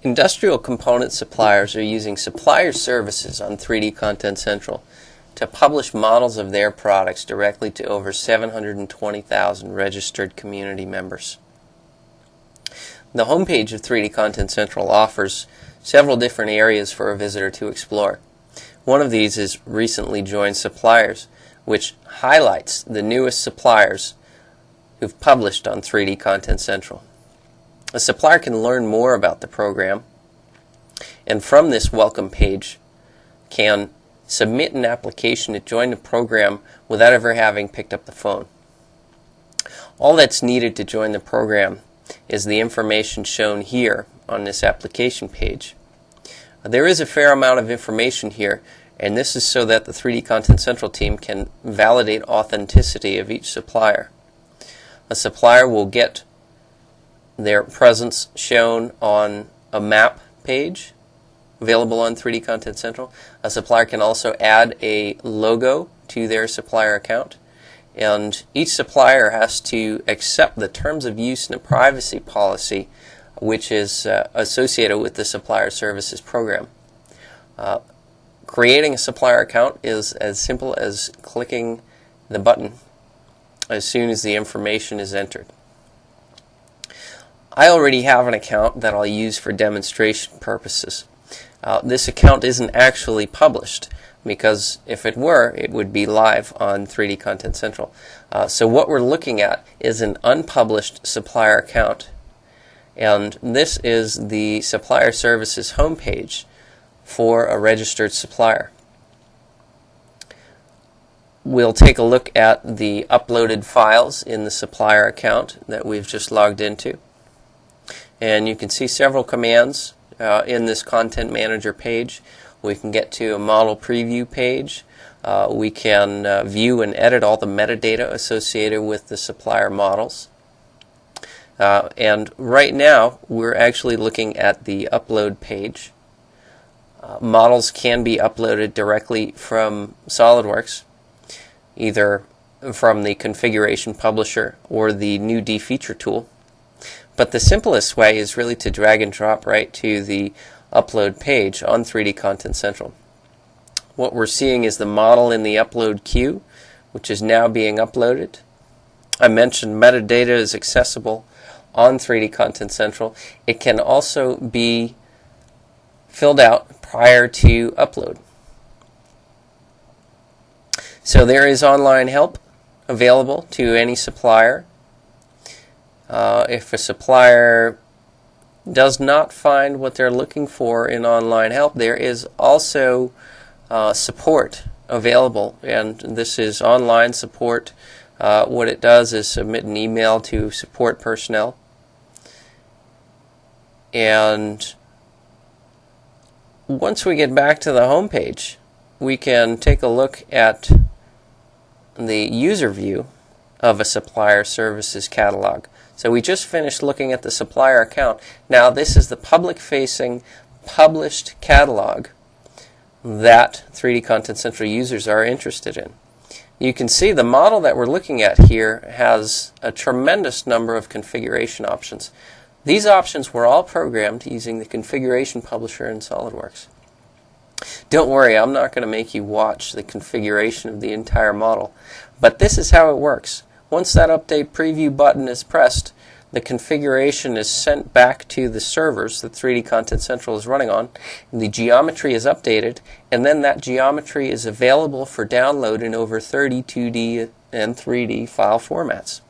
Industrial component suppliers are using supplier services on 3D Content Central to publish models of their products directly to over 720,000 registered community members. The homepage of 3D Content Central offers several different areas for a visitor to explore. One of these is Recently Joined Suppliers, which highlights the newest suppliers who've published on 3D Content Central. A supplier can learn more about the program, and from this welcome page can submit an application to join the program without ever having picked up the phone. All that's needed to join the program is the information shown here on this application page. There is a fair amount of information here, and this is so that the 3D Content Central team can validate authenticity of each supplier. A supplier will get their presence shown on a map page available on 3D Content Central. A supplier can also add a logo to their supplier account, and each supplier has to accept the terms of use and the privacy policy which is associated with the supplier services program. Creating a supplier account is as simple as clicking the button as soon as the information is entered. I already have an account that I'll use for demonstration purposes. This account isn't actually published, because if it were, it would be live on 3D Content Central. So what we're looking at is an unpublished supplier account, and this is the supplier services homepage for a registered supplier. We'll take a look at the uploaded files in the supplier account that we've just logged into. And you can see several commands in this Content Manager page. We can get to a model preview page. We can view and edit all the metadata associated with the supplier models. And right now we're actually looking at the upload page. Models can be uploaded directly from SolidWorks, either from the configuration publisher or the new dfeature tool. But the simplest way is really to drag and drop right to the upload page on 3D Content Central. What we're seeing is the model in the upload queue, which is now being uploaded. I mentioned metadata is accessible on 3D Content Central. It can also be filled out prior to upload. So there is online help available to any supplier. If a supplier does not find what they're looking for in online help, there is also support available, and this is online support. What it does is submit an email to support personnel, and once we get back to the home page, we can take a look at the user view of a supplier services catalog. So we just finished looking at the supplier account. Now this is the public-facing published catalog that 3D Content Central users are interested in. You can see the model that we're looking at here has a tremendous number of configuration options. These options were all programmed using the configuration publisher in SolidWorks. Don't worry, I'm not going to make you watch the configuration of the entire model, but this is how it works. Once that update preview button is pressed, the configuration is sent back to the servers that 3D Content Central is running on, and the geometry is updated, and then that geometry is available for download in over 30 2D and 3D file formats.